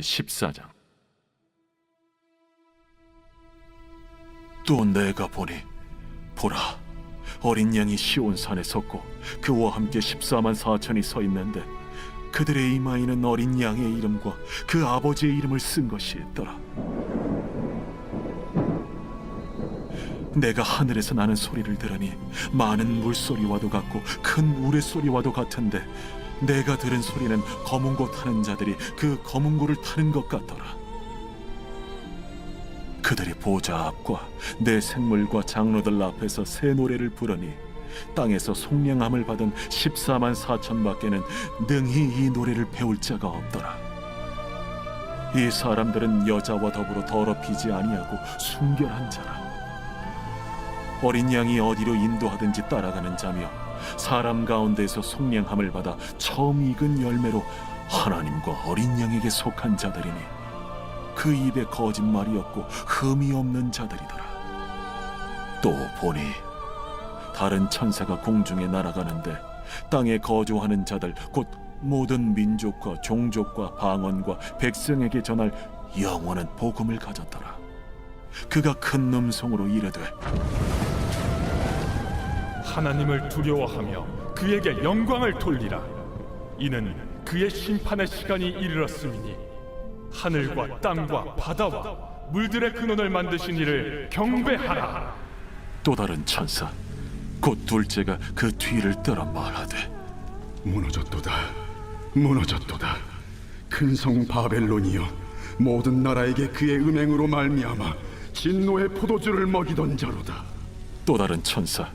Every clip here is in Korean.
14장. 또 내가 보니 보라, 어린 양이 시온산에 섰고 그와 함께 14만 4천이 서 있는데 그들의 이마에는 어린 양의 이름과 그 아버지의 이름을 쓴 것이 있더라. 내가 하늘에서 나는 소리를 들으니 많은 물소리와도 같고 큰 우레소리와도 같은데 내가 들은 소리는 검은 고 타는 자들이 그 검은 고를 타는 것 같더라. 그들이 보좌 앞과 내 생물과 장로들 앞에서 새 노래를 부르니 땅에서 속량함을 받은 14만 4천 밖에는 능히 이 노래를 배울 자가 없더라. 이 사람들은 여자와 더불어 더럽히지 아니하고 순결한 자라. 어린 양이 어디로 인도하든지 따라가는 자며 사람 가운데에서 속량함을 받아 처음 익은 열매로 하나님과 어린 양에게 속한 자들이니 그 입에 거짓말이 없고 흠이 없는 자들이더라. 또 보니 다른 천사가 공중에 날아가는데 땅에 거주하는 자들 곧 모든 민족과 종족과 방언과 백성에게 전할 영원한 복음을 가졌더라. 그가 큰 음성으로 이르되 하나님을 두려워하며 그에게 영광을 돌리라. 이는 그의 심판의 시간이 이르렀음이니 하늘과 땅과 바다와 물들의 근원을 만드신 이를 경배하라. 또 다른 천사 곧 둘째가 그 뒤를 따라 말하되 무너졌도다, 무너졌도다. 큰 성 바벨론이여, 모든 나라에게 그의 음행으로 말미암아 진노의 포도주를 먹이던 자로다. 또 다른 천사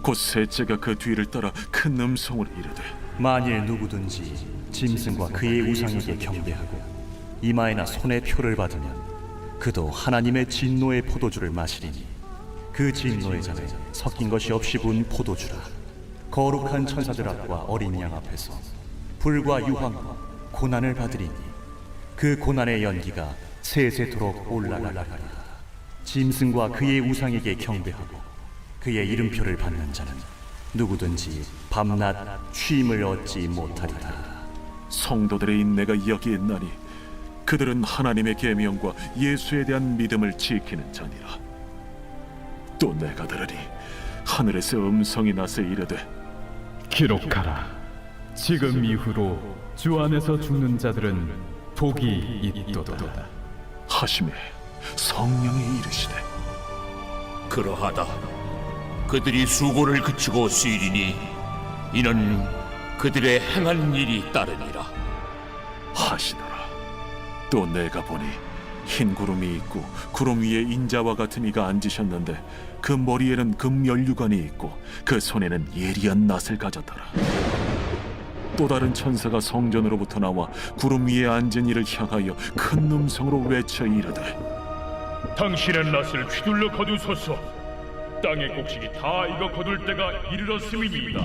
곧 셋째가 그 뒤를 따라 큰 음성으로 이르되 만일 누구든지 짐승과 그의 우상에게 경배하고 이마에나 손에 표를 받으면 그도 하나님의 진노의 포도주를 마시리니 그 진노의 잔에 섞인 것이 없이 부은 포도주라. 거룩한 천사들 앞과 어린 양 앞에서 불과 유황과 고난을 받으리니 그 고난의 연기가 세세토록 올라가리라. 짐승과 그의 우상에게 경배하고 그의 이름표를 받는 자는 누구든지 밤낮 쉼을 얻지 못하리라. 성도들의 인내가 여기에 있나니 그들은 하나님의 계명과 예수에 대한 믿음을 지키는 자니라. 또 내가 들으니 하늘에서 음성이 나서 이르되 기록하라. 지금 이후로 주 안에서 죽는 자들은 복이 있도다 하시매 성령이 이르시되 그러하다. 그들이 수고를 그치고 쉬리니 이는 그들의 행한 일이 따르니라 하시더라. 또 내가 보니 흰 구름이 있고 구름 위에 인자와 같은 이가 앉으셨는데 그 머리에는 금면류관이 있고 그 손에는 예리한 낫을 가졌더라. 또 다른 천사가 성전으로부터 나와 구름 위에 앉은 이를 향하여 큰 음성으로 외쳐 이르되 당신의 낫을 휘둘러 거두소서. 땅의 곡식이 다 익어 거둘 때가 이르렀음이니이다.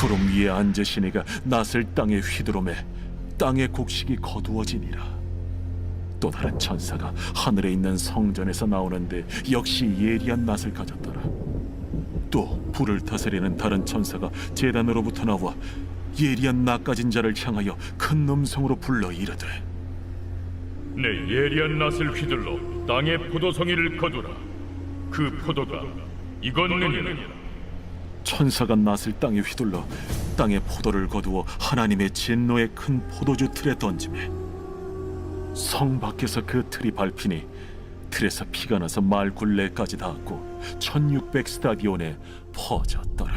구름 위에 앉으신 이가 낫을 땅에 휘두르매 땅의 곡식이 거두어지니라. 또 다른 천사가 하늘에 있는 성전에서 나오는데 역시 예리한 낫을 가졌더라. 또 불을 다스리는 다른 천사가 제단으로부터 나와 예리한 낫 가진 자를 향하여 큰 음성으로 불러 이르되 내 예리한 낫을 휘둘러 땅의 포도송이를 거두라. 그 포도가 익었느니라. 천사가 낫을 땅에 휘둘러 땅의 포도를 거두어 하나님의 진노의 큰 포도주 틀에 던지매 성 밖에서 그 틀이 밟히니 틀에서 피가 나서 말 굴레까지 닿았고 1600 스타디온에 퍼졌더라.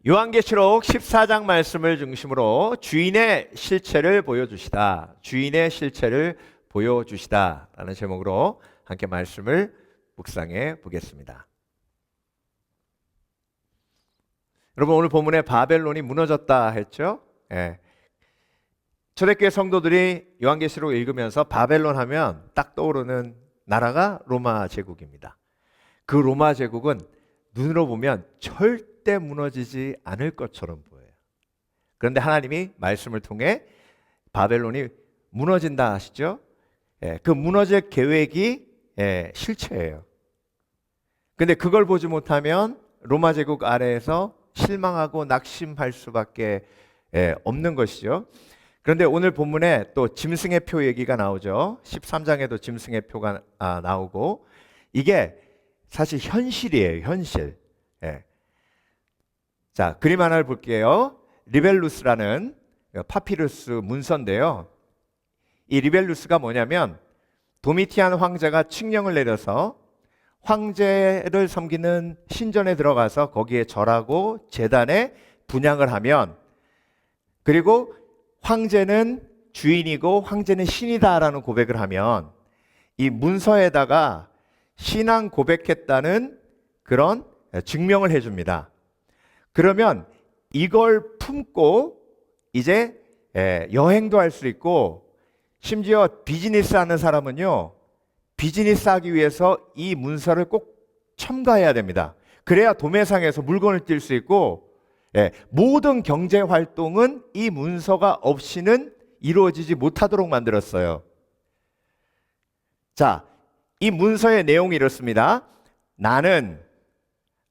요한계시록 14장 말씀을 중심으로 주인의 실체를 보여주시다, 주인의 실체를 보여주시다 라는 제목으로 함께 말씀을 묵상해 보겠습니다. 여러분, 오늘 본문에 바벨론이 무너졌다 했죠? 예. 초대교회 성도들이 요한계시록 읽으면서 바벨론 하면 딱 떠오르는 나라가 로마 제국입니다. 그 로마 제국은 눈으로 보면 절대 무너지지 않을 것처럼 보여요. 그런데 하나님이 말씀을 통해 바벨론이 무너진다 하시죠? 예, 그 무너질 계획이 실체예요. 근데 그걸 보지 못하면 로마 제국 아래에서 실망하고 낙심할 수밖에 없는 것이죠. 그런데 오늘 본문에 또 짐승의 표 얘기가 나오죠. 13장에도 짐승의 표가 나오고, 이게 사실 현실이에요. 현실. 자, 그림 하나를 볼게요. 리벨루스라는 파피루스 문서인데요. 이 리벨루스가 뭐냐면 도미티안 황제가 칙령을 내려서 황제를 섬기는 신전에 들어가서 거기에 절하고 제단에 분향을 하면, 그리고 황제는 주인이고 황제는 신이다라는 고백을 하면 이 문서에다가 신앙 고백했다는 그런 증명을 해줍니다. 그러면 이걸 품고 이제 여행도 할 수 있고, 심지어 비즈니스 하는 사람은요, 비즈니스 하기 위해서 이 문서를 꼭 첨가해야 됩니다. 그래야 도매상에서 물건을 띌 수 있고, 모든 경제 활동은 이 문서가 없이는 이루어지지 못하도록 만들었어요. 자, 이 문서의 내용이 이렇습니다. 나는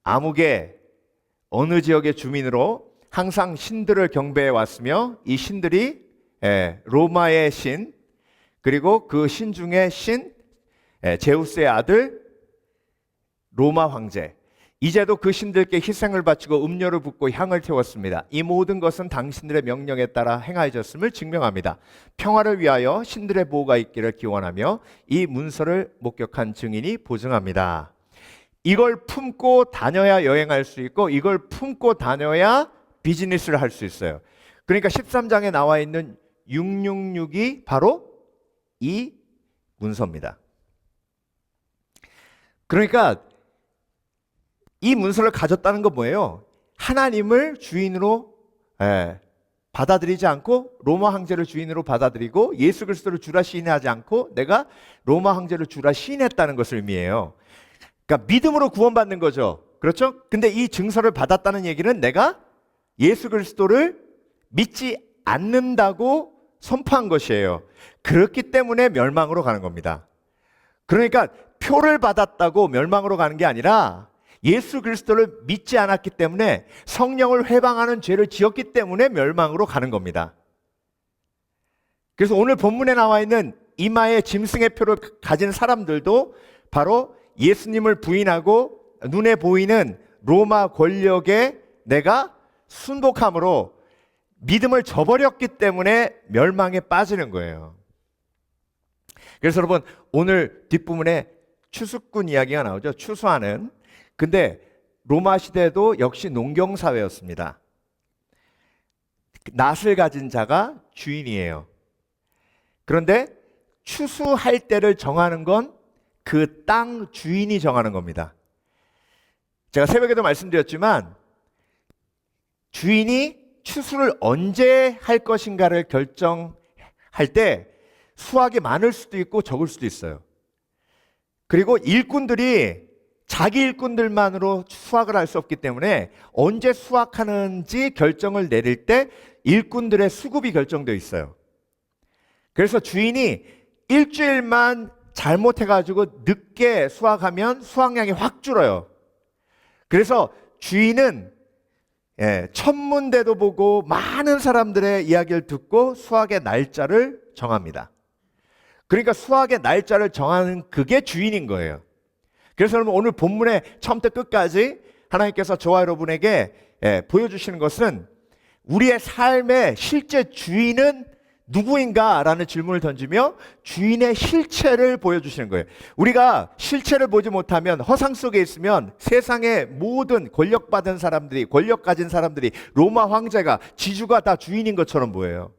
아무개 어느 지역의 주민으로 항상 신들을 경배해 왔으며, 이 신들이 로마의 신, 그리고 그 신 중에 신 제우스의 아들 로마 황제, 이제도 그 신들께 희생을 바치고 음료를 붓고 향을 태웠습니다. 이 모든 것은 당신들의 명령에 따라 행하여졌음을 증명합니다. 평화를 위하여 신들의 보호가 있기를 기원하며 이 문서를 목격한 증인이 보증합니다. 이걸 품고 다녀야 여행할 수 있고, 이걸 품고 다녀야 비즈니스를 할 수 있어요. 그러니까 13장에 나와 있는 666이 바로 이 문서입니다. 그러니까 이 문서를 가졌다는 건 뭐예요? 하나님을 주인으로 받아들이지 않고 로마 황제를 주인으로 받아들이고 예수 그리스도를 주라 시인하지 않고 내가 로마 황제를 주라 시인했다는 것을 의미해요. 그러니까 믿음으로 구원받는 거죠. 그렇죠? 근데 이 증서를 받았다는 얘기는 내가 예수 그리스도를 믿지 않는다고 선포한 것이에요. 그렇기 때문에 멸망으로 가는 겁니다. 그러니까 표를 받았다고 멸망으로 가는 게 아니라 예수 그리스도를 믿지 않았기 때문에, 성령을 회방하는 죄를 지었기 때문에 멸망으로 가는 겁니다. 그래서 오늘 본문에 나와 있는 이마에 짐승의 표를 가진 사람들도 바로 예수님을 부인하고 눈에 보이는 로마 권력에 내가 순복함으로 믿음을 저버렸기 때문에 멸망에 빠지는 거예요. 그래서 여러분, 오늘 뒷부분에 추수꾼 이야기가 나오죠. 추수하는. 근데 로마 시대도 역시 농경사회였습니다. 낫을 가진 자가 주인이에요. 그런데 추수할 때를 정하는 건 그 땅 주인이 정하는 겁니다. 제가 새벽에도 말씀드렸지만 주인이 추수를 언제 할 것인가를 결정할 때 수확이 많을 수도 있고 적을 수도 있어요. 그리고 일꾼들이 자기 일꾼들만으로 수확을 할 수 없기 때문에 언제 수확하는지 결정을 내릴 때 일꾼들의 수급이 결정되어 있어요. 그래서 주인이 일주일만 잘못해가지고 늦게 수확하면 수확량이 확 줄어요. 그래서 주인은 천문대도 보고 많은 사람들의 이야기를 듣고 수확의 날짜를 정합니다. 그러니까 수확의 날짜를 정하는 그게 주인인 거예요. 그래서 여러분, 오늘 본문의 처음부터 끝까지 하나님께서 저와 여러분에게 보여주시는 것은 우리의 삶의 실제 주인은 누구인가? 라는 질문을 던지며 주인의 실체를 보여주시는 거예요. 우리가 실체를 보지 못하면, 허상 속에 있으면 세상의 모든 권력받은 사람들이, 권력 가진 사람들이, 로마 황제가, 지주가 다 주인인 것처럼 보여요.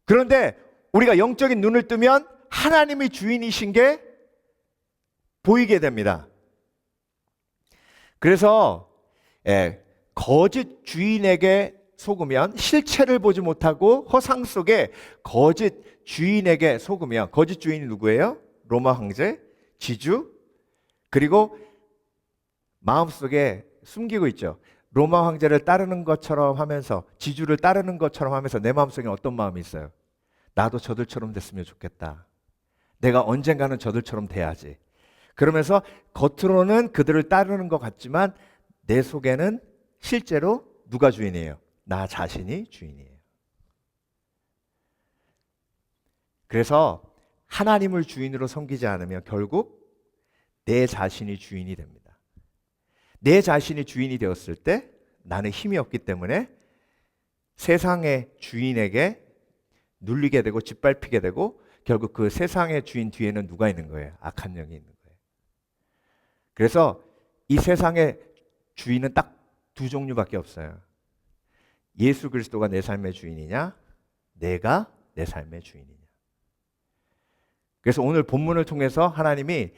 그런데 우리가 영적인 눈을 뜨면 하나님이 주인이신 게 보이게 됩니다. 그래서 거짓 주인에게 속으면, 실체를 보지 못하고 허상 속에 거짓 주인에게 속으면, 거짓 주인이 누구예요? 로마 황제, 지주, 그리고 마음속에 숨기고 있죠. 로마 황제를 따르는 것처럼 하면서, 지주를 따르는 것처럼 하면서 내 마음속에 어떤 마음이 있어요? 나도 저들처럼 됐으면 좋겠다. 내가 언젠가는 저들처럼 돼야지. 그러면서 겉으로는 그들을 따르는 것 같지만 내 속에는 실제로 누가 주인이에요? 나 자신이 주인이에요. 그래서 하나님을 주인으로 섬기지 않으면 결국 내 자신이 주인이 됩니다. 내 자신이 주인이 되었을 때 나는 힘이 없기 때문에 세상의 주인에게 눌리게 되고 짓밟히게 되고 결국 그 세상의 주인 뒤에는 누가 있는 거예요? 악한 영이 있는 거예요. 그래서 이 세상의 주인은 딱 두 종류밖에 없어요. 예수 그리스도가 내 삶의 주인이냐? 내가 내 삶의 주인이냐? 그래서 오늘 본문을 통해서 하나님이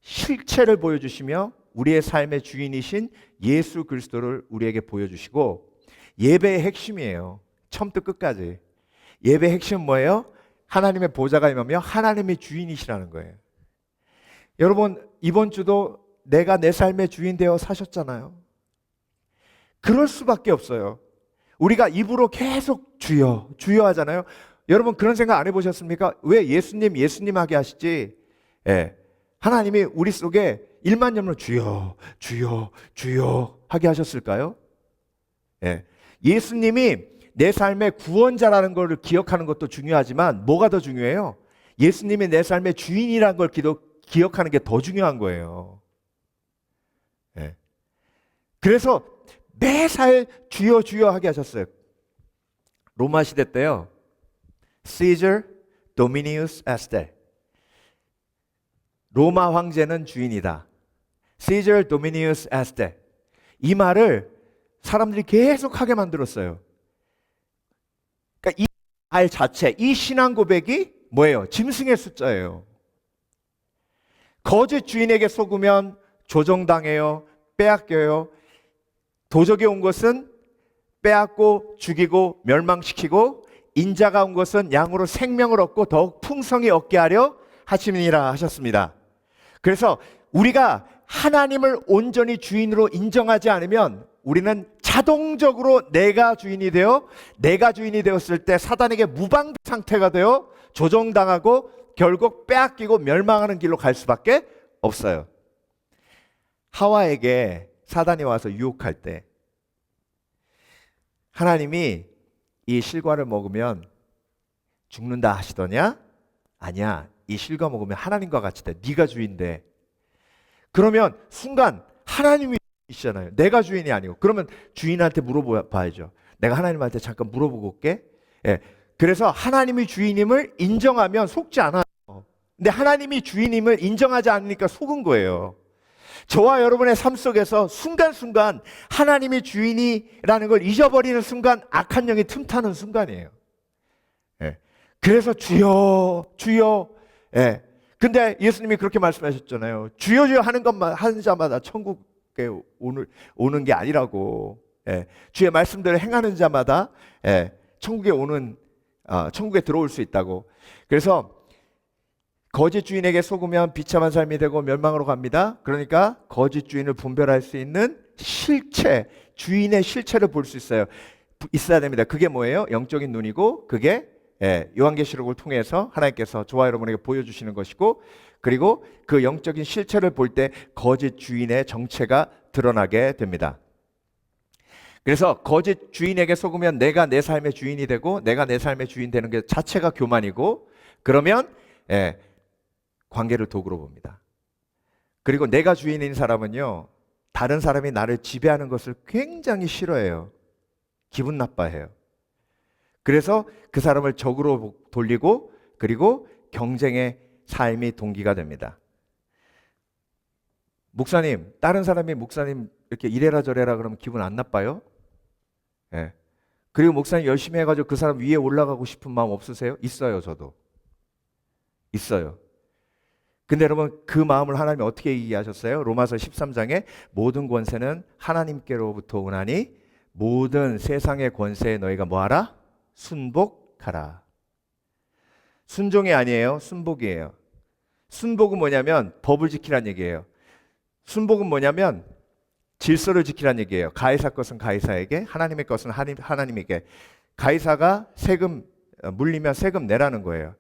실체를 보여주시며 우리의 삶의 주인이신 예수 그리스도를 우리에게 보여주시고 예배의 핵심이에요. 처음부터 끝까지. 예배의 핵심은 뭐예요? 하나님의 보좌가 임하며 하나님의 주인이시라는 거예요. 여러분 이번 주도 내가 내 삶의 주인 되어 사셨잖아요. 그럴 수밖에 없어요. 우리가 입으로 계속 주여 주여 하잖아요. 여러분 그런 생각 안 해보셨습니까? 왜 예수님 하게 하시지? 하나님이 우리 속에 1만 년으로 주여 주여 주여 하게 하셨을까요? 예수님이 내 삶의 구원자라는 걸 기억하는 것도 중요하지만 뭐가 더 중요해요? 예수님이 내 삶의 주인이라는 걸 기억하는 게 더 중요한 거예요. 그래서 매살 주여 주여 하게 하셨어요. 로마 시대 때요. Caesar Dominius Est. 로마 황제는 주인이다. Caesar Dominius Est. 이 말을 사람들이 계속 하게 만들었어요. 그러니까 이 말 자체, 이 신앙 고백이 뭐예요? 짐승의 숫자예요. 거짓 주인에게 속으면 조종당해요. 빼앗겨요. 도적이 온 것은 빼앗고 죽이고 멸망시키고 인자가 온 것은 양으로 생명을 얻고 더욱 풍성히 얻게 하려 하심이니라 하셨습니다. 그래서 우리가 하나님을 온전히 주인으로 인정하지 않으면 우리는 자동적으로 내가 주인이 되었을 때 사단에게 무방 상태가 되어 조종당하고 결국 빼앗기고 멸망하는 길로 갈 수밖에 없어요. 하와에게 사단이 와서 유혹할 때 하나님이 이 실과를 먹으면 죽는다 하시더냐? 아니야. 이 실과 먹으면 하나님과 같이 돼. 네가 주인돼. 그러면 순간 하나님이 주인이시잖아요. 내가 주인이 아니고. 그러면 주인한테 물어봐야죠. 내가 하나님한테 잠깐 물어보고 올게. 그래서 하나님이 주인임을 인정하면 속지 않아요. 근데 하나님이 주인임을 인정하지 않으니까 속은 거예요. 저와 여러분의 삶 속에서 순간순간 하나님이 주인이라는 걸 잊어버리는 순간 악한 영이 틈타는 순간이에요. 그래서 주여 주여. 근데 예수님이 그렇게 말씀하셨잖아요. 주여 주여 하는 것만 하는 자마다 천국에 오는 게 아니라고. 주의 말씀대로 행하는 자마다 천국에 들어올 수 있다고. 그래서 거짓 주인에게 속으면 비참한 삶이 되고 멸망으로 갑니다. 그러니까 거짓 주인을 분별할 수 있는 실체, 주인의 실체를 볼 수 있어야 됩니다. 그게 뭐예요? 영적인 눈이고 그게 요한계시록을 통해서 하나님께서 저와 여러분에게 보여주시는 것이고 그리고 그 영적인 실체를 볼 때 거짓 주인의 정체가 드러나게 됩니다. 그래서 거짓 주인에게 속으면 내가 내 삶의 주인이 되고 내가 내 삶의 주인 되는 게 자체가 교만이고 그러면 관계를 도구로 봅니다. 그리고 내가 주인인 사람은요, 다른 사람이 나를 지배하는 것을 굉장히 싫어해요. 기분 나빠해요. 그래서 그 사람을 적으로 돌리고 그리고 경쟁의 삶이 동기가 됩니다. 목사님, 다른 사람이 목사님 이렇게 이래라 저래라 그러면 기분 안 나빠요? 그리고 목사님 열심히 해가지고 그 사람 위에 올라가고 싶은 마음 없으세요? 있어요. 저도 있어요. 근데 여러분 그 마음을 하나님이 어떻게 얘기하셨어요? 로마서 13장에 모든 권세는 하나님께로부터 오나니 모든 세상의 권세에 너희가 뭐하라? 순복하라. 순종이 아니에요. 순복이에요. 순복은 뭐냐면 법을 지키란 얘기예요. 순복은 뭐냐면 질서를 지키란 얘기예요. 가이사 것은 가이사에게, 하나님의 것은 하나님에게. 가이사가 세금 물리면 세금 내라는 거예요.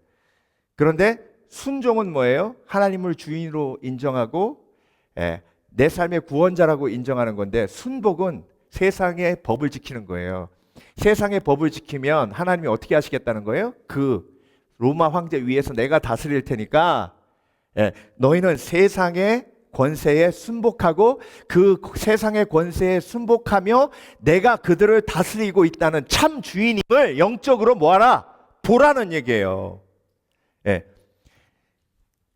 그런데 순종은 뭐예요? 하나님을 주인으로 인정하고 내 삶의 구원자라고 인정하는 건데, 순복은 세상의 법을 지키는 거예요. 세상의 법을 지키면 하나님이 어떻게 하시겠다는 거예요? 그 로마 황제 위에서 내가 다스릴 테니까 너희는 세상의 권세에 순복하고 그 세상의 권세에 순복하며 내가 그들을 다스리고 있다는 참 주인임을 영적으로 뭐하라? 보라는 얘기예요.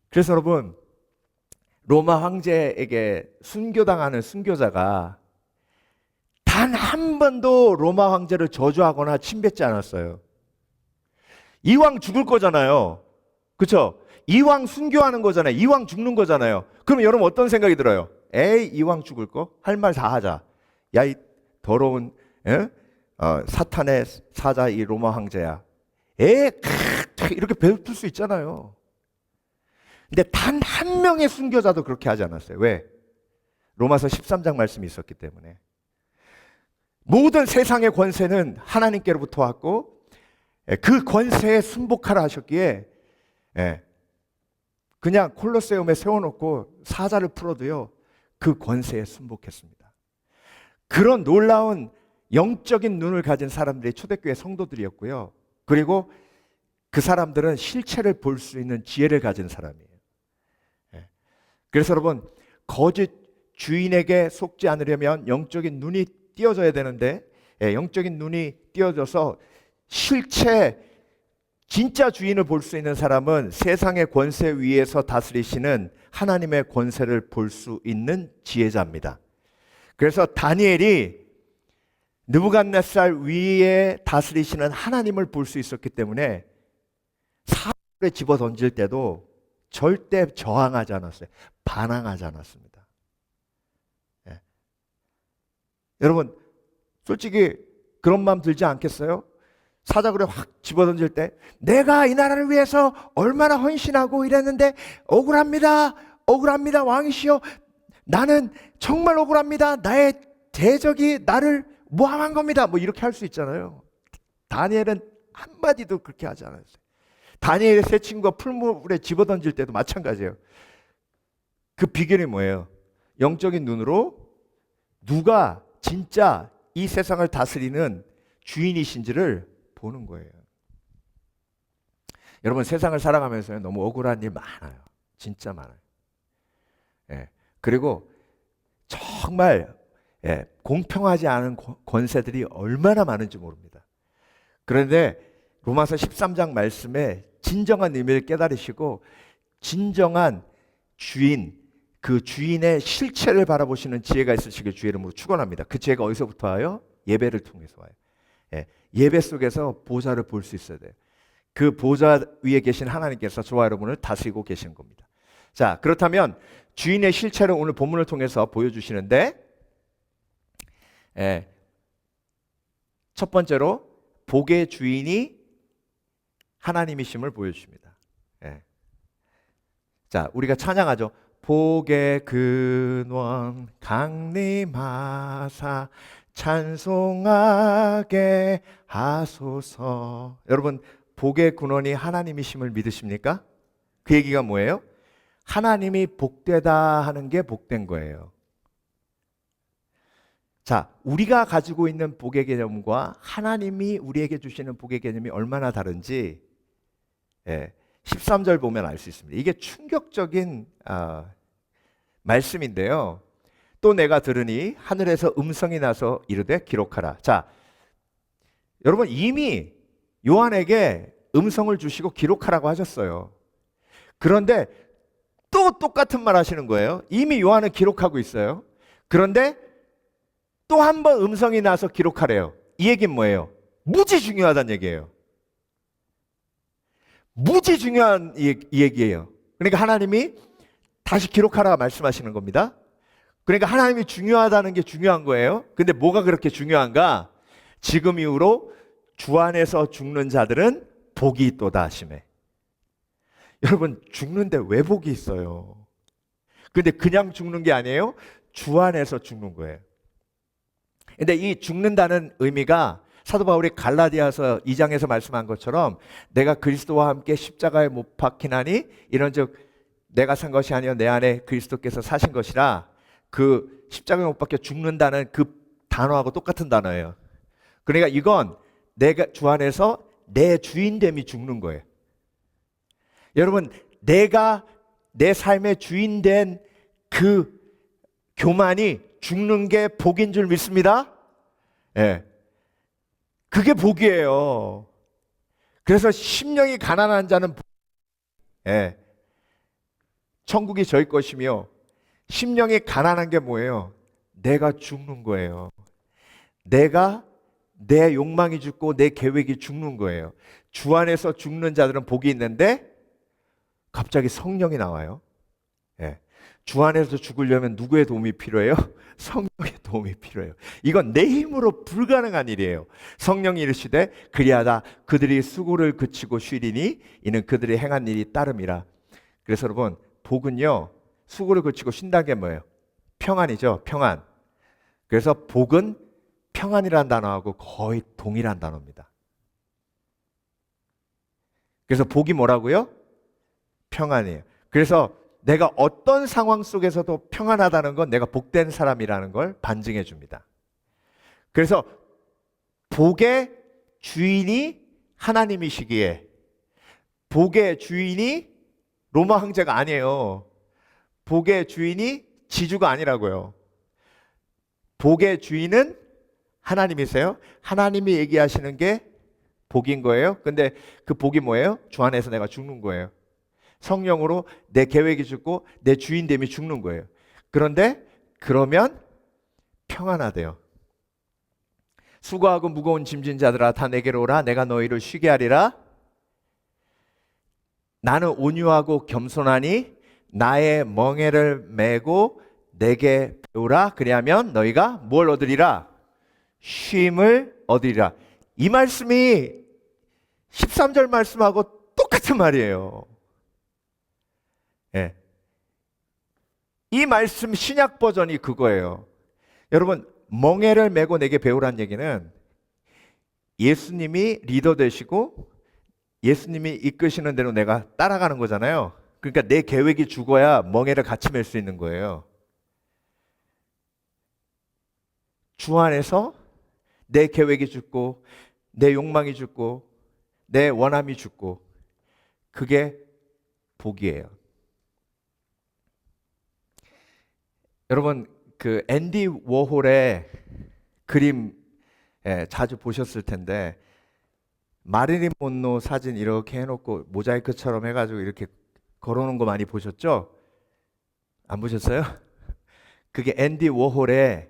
그래서 여러분, 로마 황제에게 순교당하는 순교자가 단 한 번도 로마 황제를 저주하거나 침뱉지 않았어요. 이왕 죽을 거잖아요. 그렇죠? 이왕 순교하는 거잖아요. 이왕 죽는 거잖아요. 그럼 여러분 어떤 생각이 들어요? 에이, 이왕 죽을 거? 할 말 다 하자. 야, 이 더러운 사탄의 사자 이 로마 황제야. 이렇게 뱉을 수 있잖아요. 근데 단 한 명의 순교자도 그렇게 하지 않았어요. 왜? 로마서 13장 말씀이 있었기 때문에. 모든 세상의 권세는 하나님께로부터 왔고 그 권세에 순복하라 하셨기에 그냥 콜로세움에 세워놓고 사자를 풀어도요 그 권세에 순복했습니다. 그런 놀라운 영적인 눈을 가진 사람들이 초대교회 성도들이었고요. 그리고 그 사람들은 실체를 볼 수 있는 지혜를 가진 사람이에요. 그래서 여러분, 거짓 주인에게 속지 않으려면 영적인 눈이 띄어져야 되는데 영적인 눈이 띄어져서 실체 진짜 주인을 볼 수 있는 사람은 세상의 권세 위에서 다스리시는 하나님의 권세를 볼 수 있는 지혜자입니다. 그래서 다니엘이 느부갓네살 위에 다스리시는 하나님을 볼 수 있었기 때문에 사울에 집어 던질 때도 절대 저항하지 않았어요. 반항하지 않았습니다. 여러분, 솔직히 그런 마음 들지 않겠어요? 사자굴에 확 집어던질 때 내가 이 나라를 위해서 얼마나 헌신하고 이랬는데 억울합니다. 억울합니다. 왕이시여, 나는 정말 억울합니다. 나의 대적이 나를 모함한 겁니다. 뭐 이렇게 할 수 있잖아요. 다니엘은 한마디도 그렇게 하지 않았어요. 다니엘의 세 친구가 풀물에 집어던질 때도 마찬가지예요. 그 비결이 뭐예요? 영적인 눈으로 누가 진짜 이 세상을 다스리는 주인이신지를 보는 거예요. 여러분, 세상을 살아가면서 너무 억울한 일 많아요. 진짜 많아요. 그리고 정말 공평하지 않은 권세들이 얼마나 많은지 모릅니다. 그런데 로마서 13장 말씀에 진정한 의미를 깨달으시고 진정한 주인, 그 주인의 실체를 바라보시는 지혜가 있으시길 주의 이름으로 축원합니다. 그 지혜가 어디서부터 와요? 예배를 통해서 와요. 예배 속에서 보좌를 볼 수 있어야 돼요. 그 보좌 위에 계신 하나님께서 저와 여러분을 다스리고 계시는 겁니다. 자, 그렇다면 주인의 실체를 오늘 본문을 통해서 보여주시는데 첫 번째로 복의 주인이 하나님이심을 보여주십니다. 자, 우리가 찬양하죠. 복의 근원 강림하사 찬송하게 하소서. 여러분, 복의 근원이 하나님이심을 믿으십니까? 그 얘기가 뭐예요? 하나님이 복되다 하는 게 복된 거예요. 자, 우리가 가지고 있는 복의 개념과 하나님이 우리에게 주시는 복의 개념이 얼마나 다른지 13절 보면 알 수 있습니다. 이게 충격적인 말씀인데요. 또 내가 들으니 하늘에서 음성이 나서 이르되 기록하라. 자, 여러분, 이미 요한에게 음성을 주시고 기록하라고 하셨어요. 그런데 또 똑같은 말 하시는 거예요. 이미 요한은 기록하고 있어요. 그런데 또 한 번 음성이 나서 기록하래요. 이 얘기는 뭐예요? 무지 중요하다는 얘기예요. 무지 중요한 이 얘기예요. 그러니까 하나님이 다시 기록하라 말씀하시는 겁니다. 그러니까 하나님이 중요하다는 게 중요한 거예요. 근데 뭐가 그렇게 중요한가? 지금 이후로 주 안에서 죽는 자들은 복이 있도다 하시매. 여러분, 죽는데 왜 복이 있어요? 근데 그냥 죽는 게 아니에요. 주 안에서 죽는 거예요. 근데 이 죽는다는 의미가 사도 바울이 갈라디아서 2장에서 말씀한 것처럼 내가 그리스도와 함께 십자가에 못 박히나니 이런즉 내가 산 것이 아니요 내 안에 그리스도께서 사신 것이라 그 십자가에 못 박혀 죽는다는 그 단어하고 똑같은 단어예요. 그러니까 이건 내가 주 안에서 내 주인됨이 죽는 거예요. 여러분, 내가 내 삶의 주인된 그 교만이 죽는 게 복인 줄 믿습니다. 예. 그게 복이에요. 그래서 심령이 가난한 자는 예. 천국이 저희 것이며, 심령이 가난한 게 뭐예요? 내가 죽는 거예요. 내가 내 욕망이 죽고 내 계획이 죽는 거예요. 주 안에서 죽는 자들은 복이 있는데 갑자기 성령이 나와요. 예. 주 안에서 죽으려면 누구의 도움이 필요해요? 성령의 도움이 필요해요. 이건 내 힘으로 불가능한 일이에요. 성령이 이르시되 그리하다 그들이 수고를 그치고 쉬리니 이는 그들이 행한 일이 따름이라. 그래서 여러분, 복은요, 수고를 그치고 쉰다는 게 뭐예요? 평안이죠. 평안. 그래서 복은 평안이라는 단어하고 거의 동일한 단어입니다. 그래서 복이 뭐라고요? 평안이에요. 그래서 내가 어떤 상황 속에서도 평안하다는 건 내가 복된 사람이라는 걸 반증해 줍니다. 그래서 복의 주인이 하나님이시기에, 복의 주인이 로마 황제가 아니에요. 복의 주인이 지주가 아니라고요. 복의 주인은 하나님이세요. 하나님이 얘기하시는 게 복인 거예요. 근데 그 복이 뭐예요? 주 안에서 내가 죽는 거예요. 성령으로 내 계획이 죽고 내 주인됨이 죽는 거예요. 그런데 그러면 평안하대요. 수고하고 무거운 짐진 자들아 다 내게로 오라. 내가 너희를 쉬게 하리라. 나는 온유하고 겸손하니 나의 멍에를 메고 내게 배우라. 그리하면 너희가 뭘 얻으리라? 쉼을 얻으리라. 이 말씀이 13절 말씀하고 똑같은 말이에요. 예. 이 말씀 신약 버전이 그거예요. 여러분, 멍에를 메고 내게 배우란 얘기는 예수님이 리더 되시고 예수님이 이끄시는 대로 내가 따라가는 거잖아요. 그러니까 내 계획이 죽어야 멍에를 같이 맬 수 있는 거예요. 주 안에서 내 계획이 죽고 내 욕망이 죽고 내 원함이 죽고, 그게 복이에요. 여러분, 그 앤디 워홀의 그림 자주 보셨을 텐데, 마릴린 monroe 사진 이렇게 해놓고 모자이크처럼 해가지고 이렇게 걸어놓은 거 많이 보셨죠? 안 보셨어요? 그게 앤디 워홀의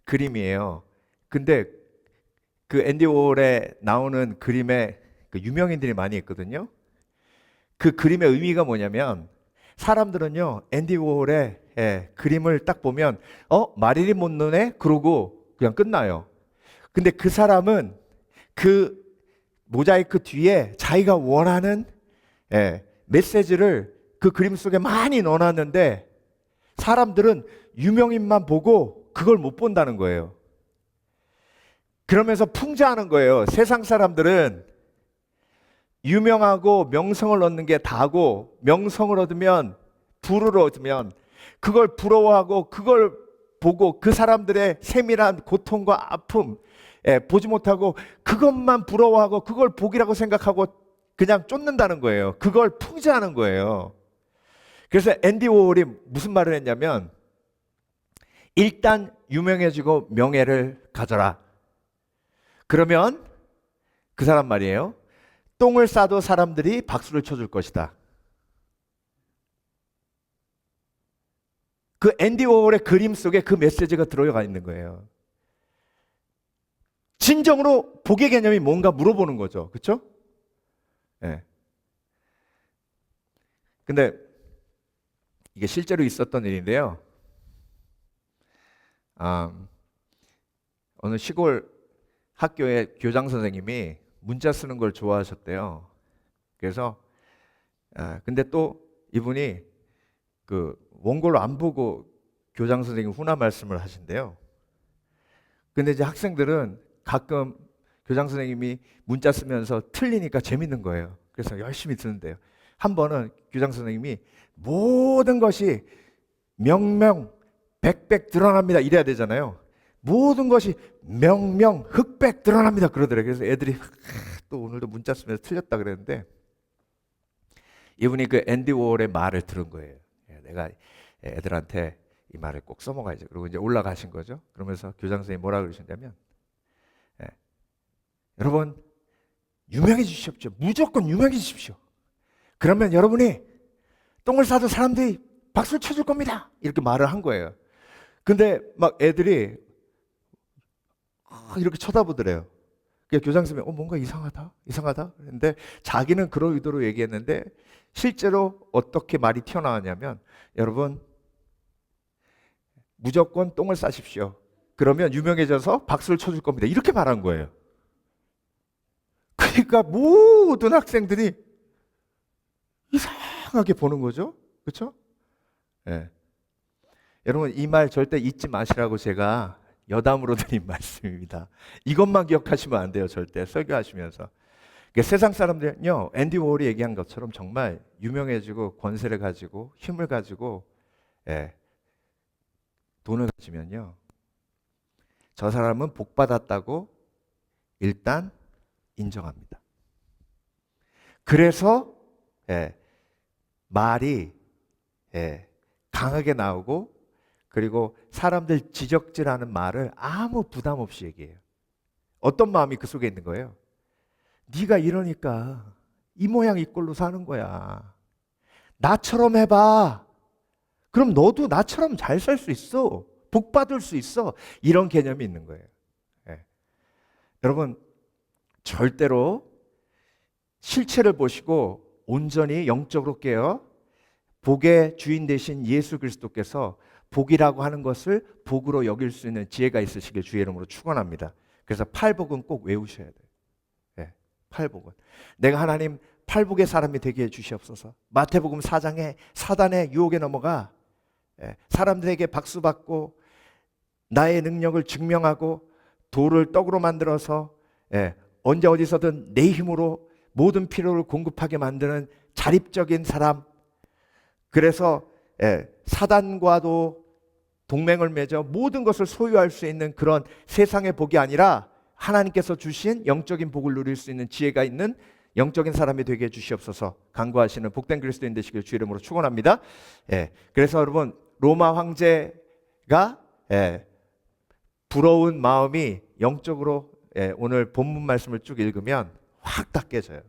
그림이에요. 근데 그 앤디 워홀에 나오는 그림에 그 유명인들이 많이 있거든요. 그 그림의 의미가 뭐냐면, 사람들은요 앤디 워홀의 그림을 딱 보면 마릴린 monroe네? 그러고 그냥 끝나요. 근데 그 사람은 그 모자이크 뒤에 자기가 원하는 메시지를 그 그림 속에 많이 넣어놨는데, 사람들은 유명인만 보고 그걸 못 본다는 거예요. 그러면서 풍자하는 거예요. 세상 사람들은 유명하고 명성을 얻는 게 다고, 명성을 얻으면, 부를 얻으면 그걸 부러워하고 그걸 보고 그 사람들의 세밀한 고통과 아픔 보지 못하고 그것만 부러워하고 그걸 복이라고 생각하고 그냥 쫓는다는 거예요. 그걸 풍자하는 거예요. 그래서 앤디 워홀이 무슨 말을 했냐면, 일단 유명해지고 명예를 가져라. 그러면 그 사람 말이에요, 똥을 싸도 사람들이 박수를 쳐줄 것이다. 그 앤디 워홀의 그림 속에 그 메시지가 들어가 있는 거예요. 진정으로 복의 개념이 뭔가 물어보는 거죠. 그렇죠? 예. 근데 이게 실제로 있었던 일인데요. 어느 시골 학교의 교장 선생님이 문자 쓰는 걸 좋아하셨대요. 그래서 근데 또 이분이 그 원고를 안 보고 교장 선생님 훈화 말씀을 하신대요. 근데 이제 학생들은 가끔 교장 선생님이 문자 쓰면서 틀리니까 재밌는 거예요. 그래서 열심히 듣는데요. 한 번은 교장 선생님이 모든 것이 명명 백백 드러납니다 이래야 되잖아요. 모든 것이 명명 흑백 드러납니다 그러더래요. 그래서 애들이 또 오늘도 문자 쓰면서 틀렸다 그랬는데 이분이 그 앤디 워홀의 말을 들은 거예요. 내가 애들한테 이 말을 꼭 써먹어야지. 그리고 이제 올라가신 거죠. 그러면서 교장 선생님이 뭐라 그러셨냐면 여러분 유명해지십시오. 무조건 유명해지십시오. 그러면 여러분이 똥을 싸도 사람들이 박수를 쳐줄 겁니다. 이렇게 말을 한 거예요. 근데 막 애들이 이렇게 쳐다보더래요. 그러니까 교장 선생님이 뭔가 이상하다 그런데 자기는 그런 의도로 얘기했는데 실제로 어떻게 말이 튀어나왔냐면 여러분 무조건 똥을 싸십시오. 그러면 유명해져서 박수를 쳐줄 겁니다. 이렇게 말한 거예요. 그러니까 모든 학생들이 이상하게 보는 거죠. 그렇죠? 네. 여러분 이 말 절대 잊지 마시라고 제가 여담으로 드린 말씀입니다. 이것만 기억하시면 안 돼요. 절대 설교하시면서. 그러니까 세상 사람들은요 앤디 워홀이 얘기한 것처럼 정말 유명해지고 권세를 가지고 힘을 가지고 돈을 가지면요 저 사람은 복 받았다고 일단 인정합니다. 그래서 말이 강하게 나오고 그리고 사람들 지적질하는 말을 아무 부담 없이 얘기해요. 어떤 마음이 그 속에 있는 거예요? 네가 이러니까 이 모양 이 꼴로 사는 거야. 나처럼 해봐. 그럼 너도 나처럼 잘 살 수 있어. 복 받을 수 있어. 이런 개념이 있는 거예요. 여러분 절대로 실체를 보시고 온전히 영적으로 깨어 복의 주인 되신 예수 그리스도께서 복이라고 하는 것을 복으로 여길 수 있는 지혜가 있으시길 주의 이름으로 축원합니다. 그래서 팔복은 꼭 외우셔야 돼요. 팔복은 내가 하나님 팔복의 사람이 되게 해 주시옵소서. 마태복음 4장에 사단의 유혹에 넘어가 사람들에게 박수받고 나의 능력을 증명하고 돌을 떡으로 만들어서 언제 어디서든 내 힘으로 모든 필요를 공급하게 만드는 자립적인 사람. 그래서 사단과도 동맹을 맺어 모든 것을 소유할 수 있는 그런 세상의 복이 아니라 하나님께서 주신 영적인 복을 누릴 수 있는 지혜가 있는 영적인 사람이 되게 해주시옵소서. 간구하시는 복된 그리스도인 되시길 주 이름으로 축원합니다. 그래서 여러분 로마 황제가 부러운 마음이 영적으로 오늘 본문 말씀을 쭉 읽으면 확 다 깨져요.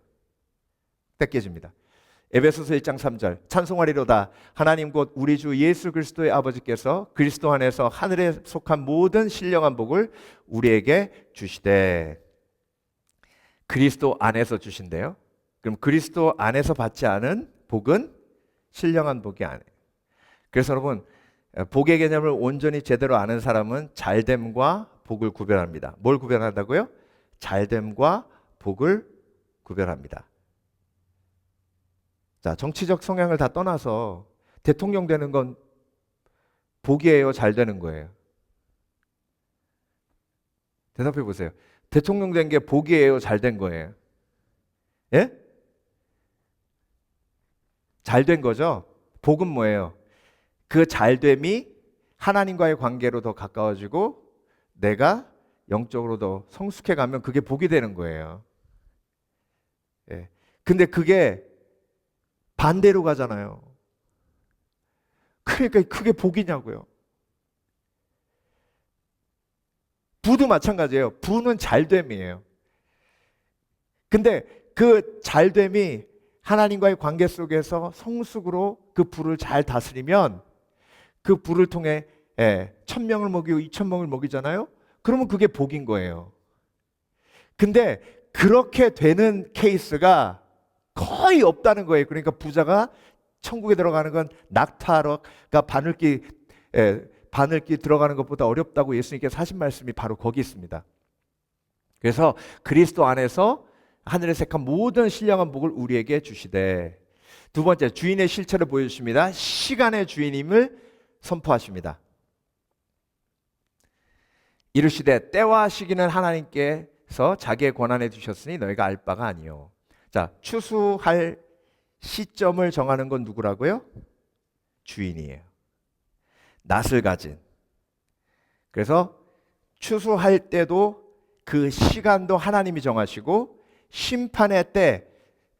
딱 깨집니다. 에베소서 1장 3절 찬송하리로다. 하나님 곧 우리 주 예수 그리스도의 아버지께서 그리스도 안에서 하늘에 속한 모든 신령한 복을 우리에게 주시되. 그리스도 안에서 주신대요. 그럼 그리스도 안에서 받지 않은 복은 신령한 복이 아니에요. 그래서 여러분 복의 개념을 온전히 제대로 아는 사람은 잘됨과 복을 구별합니다. 뭘 구별한다고요? 잘됨과 복을 구별합니다. 자, 정치적 성향을 다 떠나서 대통령 되는 건 복이에요, 잘 되는 거예요? 대답해 보세요. 대통령 된 게 복이에요, 잘 된 거예요? 예? 잘 된 거죠? 복은 뭐예요? 그 잘됨이 하나님과의 관계로 더 가까워지고 내가 영적으로 더 성숙해 가면 그게 복이 되는 거예요. 예. 근데 그게 반대로 가잖아요. 그러니까 그게 복이냐고요. 부도 마찬가지예요. 부는 잘됨이에요. 근데 그 잘됨이 하나님과의 관계 속에서 성숙으로 그 부를 잘 다스리면 그 부를 통해 1,000명을 먹이고 2,000명을 먹이잖아요. 그러면 그게 복인 거예요. 근데 그렇게 되는 케이스가 거의 없다는 거예요. 그러니까 부자가 천국에 들어가는 건 낙타가 바늘기 들어가는 것보다 어렵다고 예수님께서 하신 말씀이 바로 거기 있습니다. 그래서 그리스도 안에서 하늘에 색한 모든 신령한 복을 우리에게 주시되. 두 번째, 주인의 실체를 보여주십니다. 시간의 주인임을 선포하십니다. 이르시되 때와 시기는 하나님께서 자기의 권한에 주셨으니 너희가 알 바가 아니요. 자, 추수할 시점을 정하는 건 누구라고요? 주인이에요. 낫을 가진. 그래서 추수할 때도 그 시간도 하나님이 정하시고 심판의 때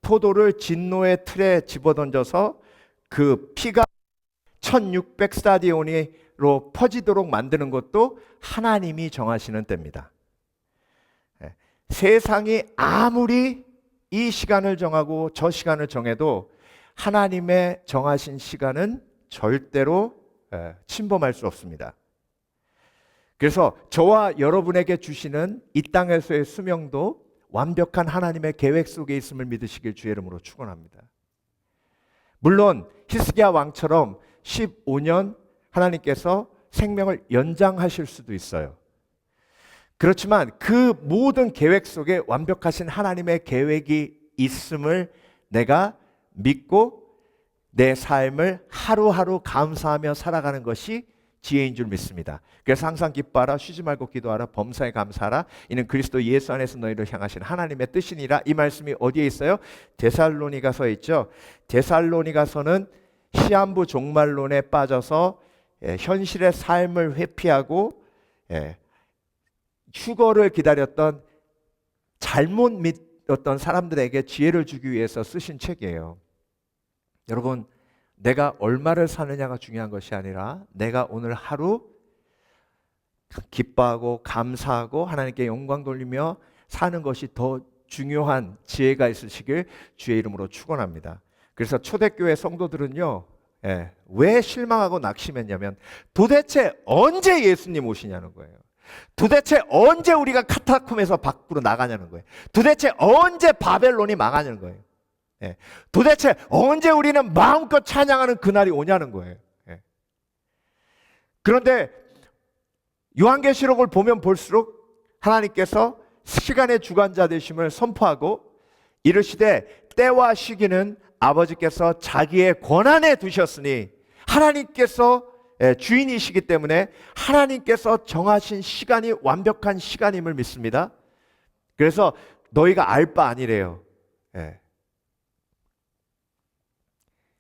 포도를 진노의 틀에 집어던져서 그 피가 1600 스타디오니로 퍼지도록 만드는 것도 하나님이 정하시는 때입니다. 세상이 아무리 이 시간을 정하고 저 시간을 정해도 하나님의 정하신 시간은 절대로 침범할 수 없습니다. 그래서 저와 여러분에게 주시는 이 땅에서의 수명도 완벽한 하나님의 계획 속에 있음을 믿으시길 주의 이름으로 축원합니다. 물론 히스기야 왕처럼 15년 하나님께서 생명을 연장하실 수도 있어요. 그렇지만 그 모든 계획 속에 완벽하신 하나님의 계획이 있음을 내가 믿고 내 삶을 하루하루 감사하며 살아가는 것이 지혜인 줄 믿습니다. 그래서 항상 기뻐하라, 쉬지 말고 기도하라, 범사에 감사하라. 이는 그리스도 예수 안에서 너희를 향하신 하나님의 뜻이니라. 이 말씀이 어디에 있어요? 데살로니가서에 있죠. 데살로니가서는 시한부 종말론에 빠져서 현실의 삶을 회피하고 휴거를 기다렸던 잘못 믿었던 사람들에게 지혜를 주기 위해서 쓰신 책이에요. 여러분, 내가 얼마를 사느냐가 중요한 것이 아니라 내가 오늘 하루 기뻐하고 감사하고 하나님께 영광 돌리며 사는 것이 더 중요한 지혜가 있으시길 주의 이름으로 축원합니다. 그래서 초대교회 성도들은요, 왜 실망하고 낙심했냐면 도대체 언제 예수님 오시냐는 거예요. 도대체 언제 우리가 카타콤에서 밖으로 나가냐는 거예요. 도대체 언제 바벨론이 망하냐는 거예요. 도대체 언제 우리는 마음껏 찬양하는 그날이 오냐는 거예요. 그런데 요한계시록을 보면 볼수록 하나님께서 시간의 주관자 되심을 선포하고 이르시되 때와 시기는 아버지께서 자기의 권한에 두셨으니 하나님께서 주인이시기 때문에 하나님께서 정하신 시간이 완벽한 시간임을 믿습니다. 그래서 너희가 알 바 아니래요.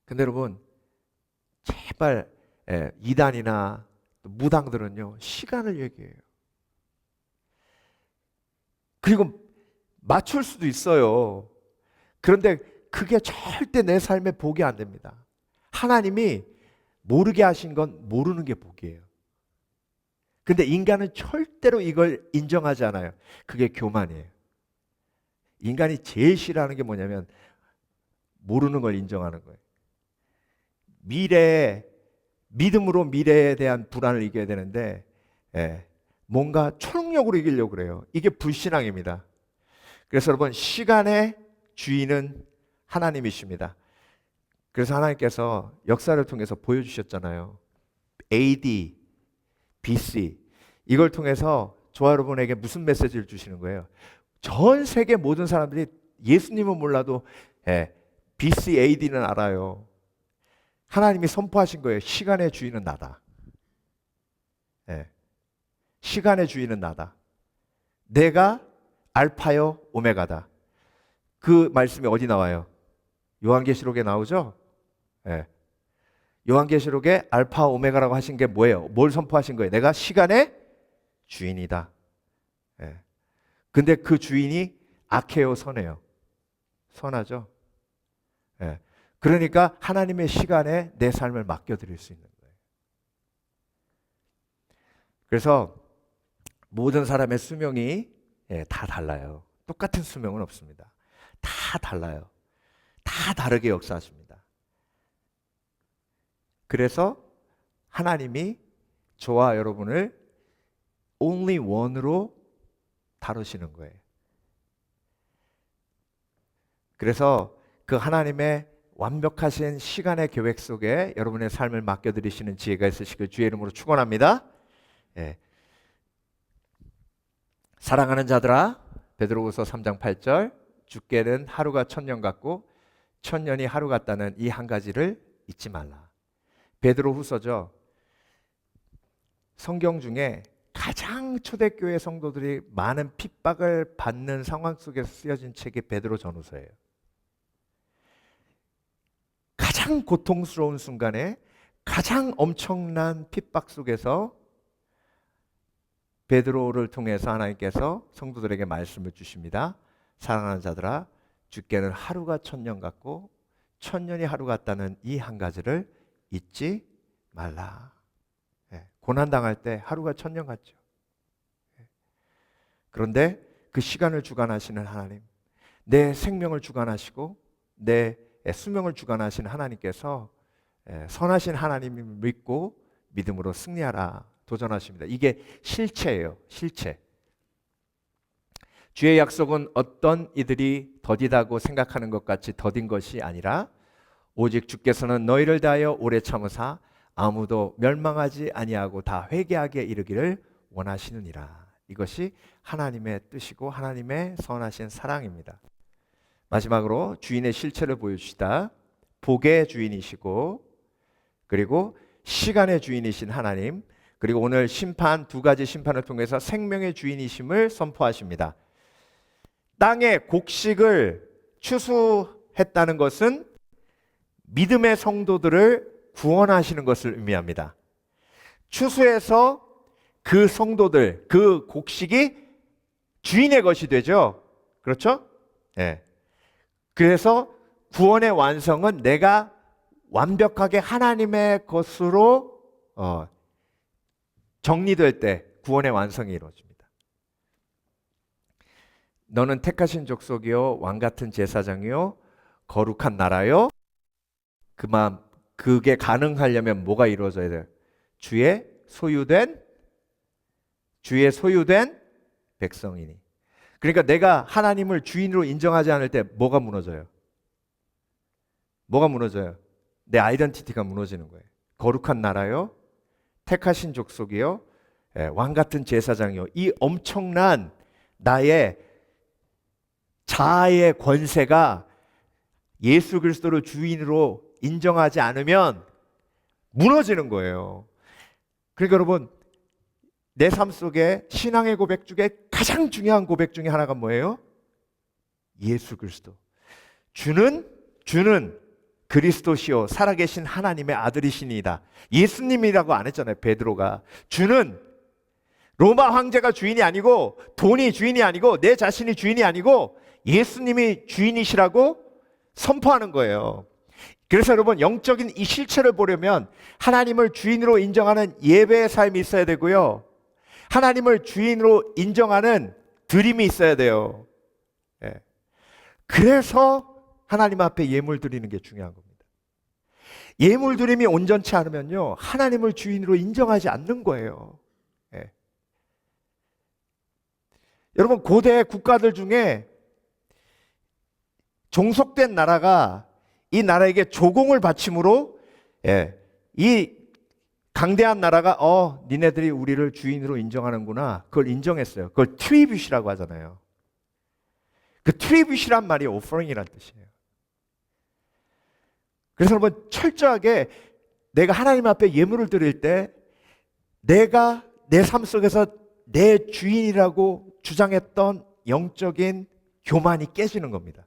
근데 여러분, 제발 이단이나 무당들은요, 시간을 얘기해요. 그리고 맞출 수도 있어요. 그런데 그게 절대 내 삶에 복이 안 됩니다. 하나님이 모르게 하신 건 모르는 게 복이에요. 근데 인간은 절대로 이걸 인정하지 않아요. 그게 교만이에요. 인간이 제일 싫어하는 게 뭐냐면 모르는 걸 인정하는 거예요. 믿음으로 미래에 대한 불안을 이겨야 되는데 뭔가 초능력으로 이기려고 그래요. 이게 불신앙입니다. 그래서 여러분, 시간의 주인은 하나님이십니다. 그래서 하나님께서 역사를 통해서 보여주셨잖아요. AD, BC 이걸 통해서 저와 여러분에게 무슨 메시지를 주시는 거예요? 전 세계 모든 사람들이 예수님은 몰라도 BC, AD는 알아요. 하나님이 선포하신 거예요. 시간의 주인은 나다. 시간의 주인은 나다. 내가 알파요 오메가다. 그 말씀이 어디 나와요? 요한계시록에 나오죠? 요한계시록에 알파 오메가라고 하신 게 뭐예요? 뭘 선포하신 거예요? 내가 시간의 주인이다. 근데 그 주인이 악해요, 선해요? 선하죠? 그러니까 하나님의 시간에 내 삶을 맡겨드릴 수 있는 거예요. 그래서 모든 사람의 수명이 다 달라요. 똑같은 수명은 없습니다. 다 달라요. 다 다르게 역사하십니다. 그래서 하나님이 저와 여러분을 only one으로 다루시는 거예요. 그래서 그 하나님의 완벽하신 시간의 계획 속에 여러분의 삶을 맡겨드리시는 지혜가 있으시길 주의 이름으로 축원합니다. 사랑하는 자들아, 베드로후서 3장 8절, 주께는 하루가 1000년 같고 1000년이 하루 같다는 이 한 가지를 잊지 말라. 베드로후서죠. 성경 중에 가장 초대교회 성도들이 많은 핍박을 받는 상황 속에서 쓰여진 책이 베드로 전후서예요. 가장 고통스러운 순간에 가장 엄청난 핍박 속에서 베드로를 통해서 하나님께서 성도들에게 말씀을 주십니다. 사랑하는 자들아, 주께는 하루가 1000년 같고 1000년이 하루 같다는 이 한 가지를 잊지 말라. 고난당할 때 하루가 1000년 같죠. 그런데 그 시간을 주관하시는 하나님, 내 생명을 주관하시고 내 수명을 주관하시는 하나님께서 선하신 하나님을 믿고 믿음으로 승리하라 도전하십니다. 이게 실체예요. 실체. 주의 약속은 어떤 이들이 더디다고 생각하는 것 같이 더딘 것이 아니라 오직 주께서는 너희를 다하여 오래 참으사 아무도 멸망하지 아니하고 다 회개하게 이르기를 원하시느니라. 이것이 하나님의 뜻이고 하나님의 선하신 사랑입니다. 마지막으로 주인의 실체를 보여주시다. 복의 주인이시고 그리고 시간의 주인이신 하나님, 그리고 오늘 심판, 두 가지 심판을 통해서 생명의 주인이심을 선포하십니다. 땅의 곡식을 추수했다는 것은 믿음의 성도들을 구원하시는 것을 의미합니다. 추수해서 그 성도들, 그 곡식이 주인의 것이 되죠. 그렇죠? 네. 그래서 구원의 완성은 내가 완벽하게 하나님의 것으로 정리될 때 구원의 완성이 이루어집니다. 너는 택하신 족속이요 왕 같은 제사장이요 거룩한 나라요. 그게 가능하려면 뭐가 이루어져야 돼요? 주의 소유된 백성이니. 그러니까 내가 하나님을 주인으로 인정하지 않을 때 뭐가 무너져요? 뭐가 무너져요? 내 아이덴티티가 무너지는 거예요. 거룩한 나라요, 택하신 족속이요, 왕 같은 제사장이요. 이 엄청난 나의 자아의 권세가 예수 그리스도를 주인으로 인정하지 않으면 무너지는 거예요. 그러니까 여러분, 내 삶 속에 신앙의 고백 중에 가장 중요한 고백 중에 하나가 뭐예요? 예수 그리스도. 주는 그리스도시요 살아계신 하나님의 아들이시니이다. 예수님이라고 안 했잖아요, 베드로가. 주는 로마 황제가 주인이 아니고 돈이 주인이 아니고 내 자신이 주인이 아니고 예수님이 주인이시라고 선포하는 거예요. 그래서 여러분, 영적인 이 실체를 보려면 하나님을 주인으로 인정하는 예배의 삶이 있어야 되고요, 하나님을 주인으로 인정하는 드림이 있어야 돼요. 그래서 하나님 앞에 예물 드리는 게 중요한 겁니다. 예물 드림이 온전치 않으면요, 하나님을 주인으로 인정하지 않는 거예요. 여러분, 고대 국가들 중에 종속된 나라가 이 나라에게 조공을 바침으로 이 강대한 나라가 니네들이 우리를 주인으로 인정하는구나, 그걸 인정했어요. 그걸 트리뷰시라고 하잖아요. 그 트리뷰시란 말이 오퍼링이란 뜻이에요. 그래서 여러분, 철저하게 내가 하나님 앞에 예물을 드릴 때 내가 내 삶 속에서 내 주인이라고 주장했던 영적인 교만이 깨지는 겁니다.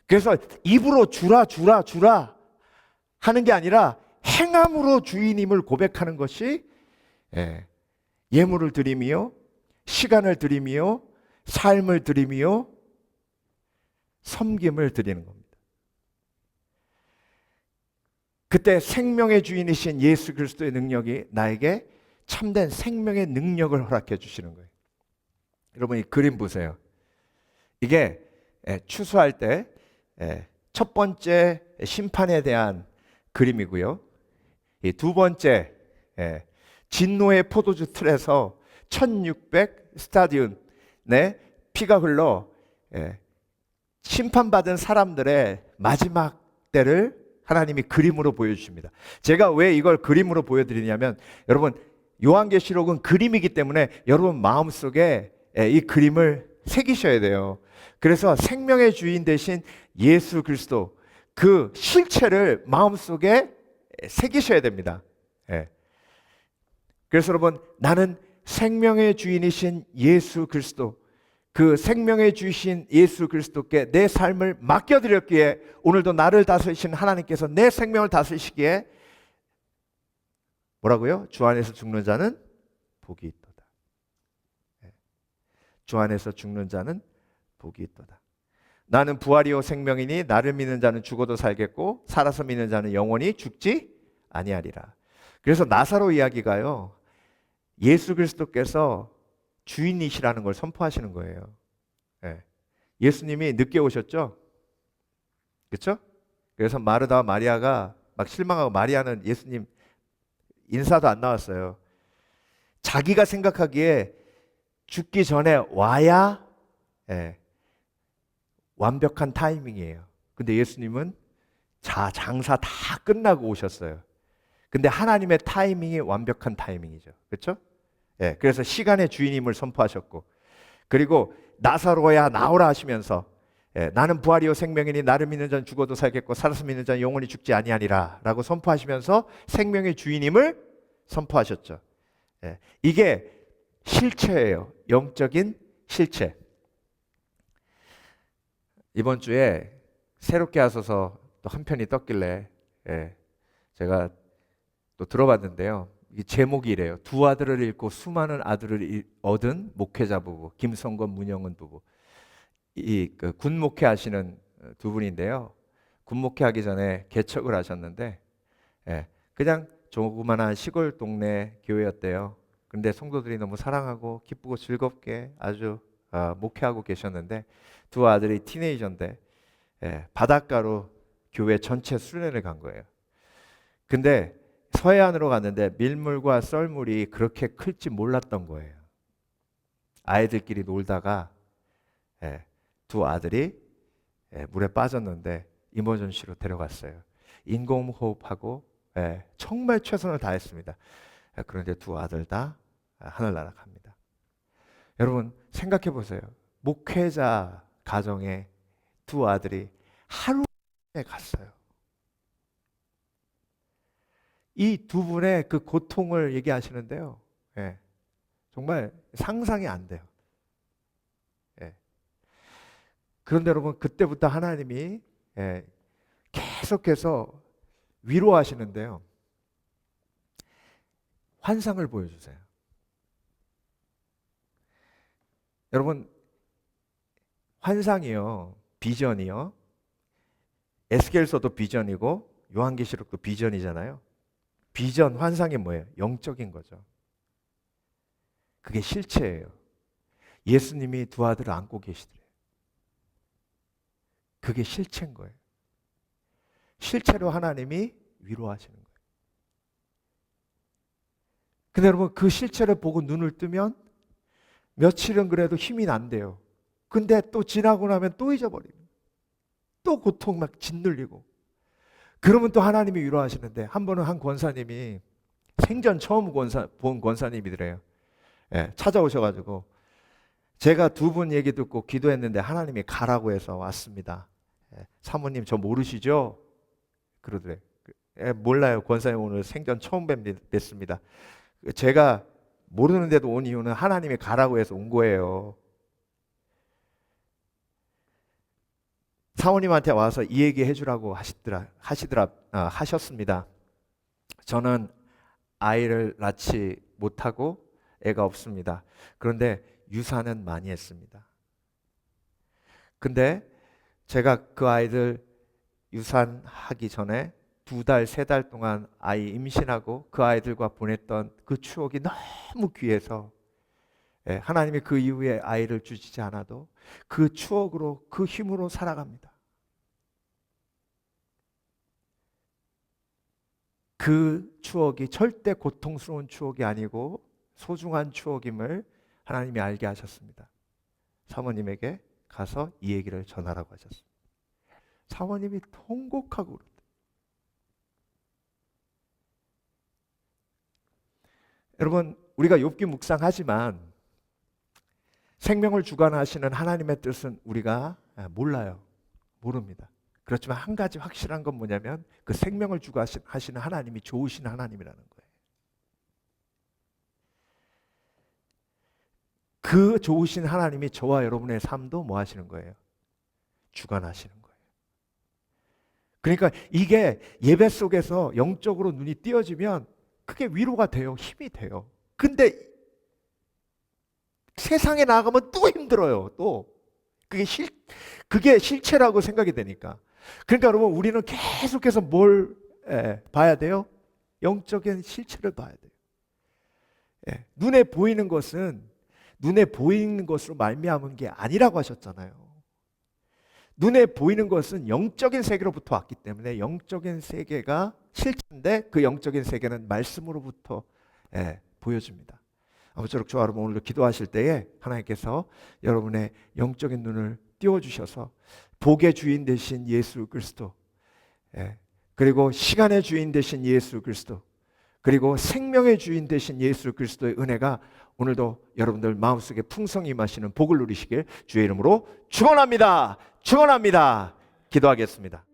그래서 입으로 주라 하는 게 아니라 행함으로 주인임을 고백하는 것이 예물을 드림이요, 시간을 드림이요, 삶을 드림이요, 섬김을 드리는 겁니다. 그때 생명의 주인이신 예수 그리스도의 능력이 나에게 참된 생명의 능력을 허락해 주시는 거예요. 여러분, 이 그림 보세요. 이게 추수할 때 첫 번째 심판에 대한 그림이고요, 이 두 번째 진노의 포도주 틀에서 1600 스타디움에 피가 흘러 심판받은 사람들의 마지막 때를 하나님이 그림으로 보여주십니다. 제가 왜 이걸 그림으로 보여드리냐면, 여러분, 요한계시록은 그림이기 때문에 여러분 마음속에 이 그림을 새기셔야 돼요. 그래서 생명의 주인 되신 예수 그리스도, 그 실체를 마음속에 새기셔야 됩니다. 그래서 여러분, 나는 생명의 주인이신 예수 그리스도, 그 생명의 주이신 예수 그리스도께 내 삶을 맡겨드렸기에 오늘도 나를 다스리신 하나님께서 내 생명을 다스리시기에 뭐라고요? 주 안에서 죽는 자는 복이 있도다. 주 안에서 죽는 자는 복이 있도다. 나는 부활이요 생명이니 나를 믿는 자는 죽어도 살겠고 살아서 믿는 자는 영원히 죽지 아니하리라. 그래서 나사로 이야기가요, 예수 그리스도께서 주인이시라는 걸 선포하시는 거예요. 예수님이 늦게 오셨죠? 그렇죠? 그래서 마르다와 마리아가 막 실망하고, 마리아는 예수님 인사도 안 나왔어요. 자기가 생각하기에 죽기 전에 와야 완벽한 타이밍이에요. 근데 예수님은 장사 다 끝나고 오셨어요. 근데 하나님의 타이밍이 완벽한 타이밍이죠. 그렇죠? 그래서 시간의 주인임을 선포하셨고, 그리고 나사로야 나오라 하시면서 나는 부활이요 생명이니 나를 믿는 자는 죽어도 살겠고 살아서 믿는 자는 영원히 죽지 아니하리라 라고 선포하시면서 생명의 주인임을 선포하셨죠. 이게 실체예요. 영적인 실체. 이번 주에 새롭게 하소서 또 한 편이 떴길래 제가 또 들어봤는데요. 이 제목이 이래요. 두 아들을 잃고 수많은 아들을 얻은 목회자 부부, 김성건, 문영은 부부. 그 군목회 하시는 두 분인데요. 군목회하기 전에 개척을 하셨는데 그냥 조그만한 시골 동네 교회였대요. 근데 성도들이 너무 사랑하고 기쁘고 즐겁게 아주 목회하고 계셨는데, 두 아들이 티네이저인데 바닷가로 교회 전체 수련회를 간 거예요. 근데 서해안으로 갔는데 밀물과 썰물이 그렇게 클지 몰랐던 거예요. 아이들끼리 놀다가 두 아들이 물에 빠졌는데 이머전시로 데려갔어요. 인공호흡하고 정말 최선을 다했습니다. 그런데 두 아들 다 하늘나라 갑니다. 여러분 생각해 보세요. 목회자 가정에 두 아들이 하루에 갔어요. 이 두 분의 그 고통을 얘기하시는데요. 정말 상상이 안 돼요. 그런데 여러분 그때부터 하나님이 계속해서 위로하시는데요. 환상을 보여주세요. 여러분 환상이요, 비전이요, 에스겔서도 비전이고 요한계시록도 비전이잖아요. 비전, 환상이 뭐예요? 영적인 거죠. 그게 실체예요. 예수님이 두 아들을 안고 계시더래요. 그게 실체인 거예요. 실체로 하나님이 위로하시는 거예요. 근데 여러분 그 실체를 보고 눈을 뜨면 며칠은 그래도 힘이 난대요. 근데 또 지나고 나면 또 잊어버리고 또 고통 막 짓눌리고, 그러면 또 하나님이 위로하시는데, 한 번은 한 권사님이 생전 처음 본 권사님이더래요. 찾아오셔가지고 제가 두 분 얘기 듣고 기도했는데 하나님이 가라고 해서 왔습니다. 사모님 저 모르시죠? 그러더래. 몰라요. 권사님 오늘 생전 처음 뵙습니다. 제가 모르는데도 온 이유는 하나님이 가라고 해서 온 거예요. 사모님한테 와서 이 얘기 해주라고 하셨습니다. 저는 아이를 낳지 못하고 애가 없습니다. 그런데 유산은 많이 했습니다. 근데 제가 그 아이들 유산하기 전에 2달, 3달 동안 아이 임신하고 그 아이들과 보냈던 그 추억이 너무 귀해서 하나님이 그 이후에 아이를 주시지 않아도 그 추억으로, 그 힘으로 살아갑니다. 그 추억이 절대 고통스러운 추억이 아니고 소중한 추억임을 하나님이 알게 하셨습니다. 사모님에게 가서 이 얘기를 전하라고 하셨습니다. 사모님이 통곡하고 그랬대요. 여러분 우리가 욥기 묵상하지만 생명을 주관하시는 하나님의 뜻은 우리가 몰라요. 모릅니다. 그렇지만 한 가지 확실한 건 뭐냐면 그 생명을 주관하시는 하나님이 좋으신 하나님이라는 거예요. 그 좋으신 하나님이 저와 여러분의 삶도 뭐 하시는 거예요? 주관하시는 거예요. 그러니까 이게 예배 속에서 영적으로 눈이 띄어지면 그게 위로가 돼요. 힘이 돼요. 근데 세상에 나가면 또 힘들어요. 또 그게 실체라고 생각이 되니까. 그러니까 여러분 우리는 계속해서 뭘 봐야 돼요? 영적인 실체를 봐야 돼요. 눈에 보이는 것은 눈에 보이는 것으로 말미암은 게 아니라고 하셨잖아요. 눈에 보이는 것은 영적인 세계로부터 왔기 때문에 영적인 세계가 실체인데 그 영적인 세계는 말씀으로부터 보여집니다. 아무쪼록 저와 여러분 오늘도 기도하실 때에 하나님께서 여러분의 영적인 눈을 띄워주셔서 복의 주인 되신 예수 그리스도, 그리고 시간의 주인 되신 예수 그리스도, 그리고 생명의 주인 되신 예수 그리스도의 은혜가 오늘도 여러분들 마음속에 풍성히 임하시는 복을 누리시길 주의 이름으로 축원합니다. 축원합니다. 기도하겠습니다.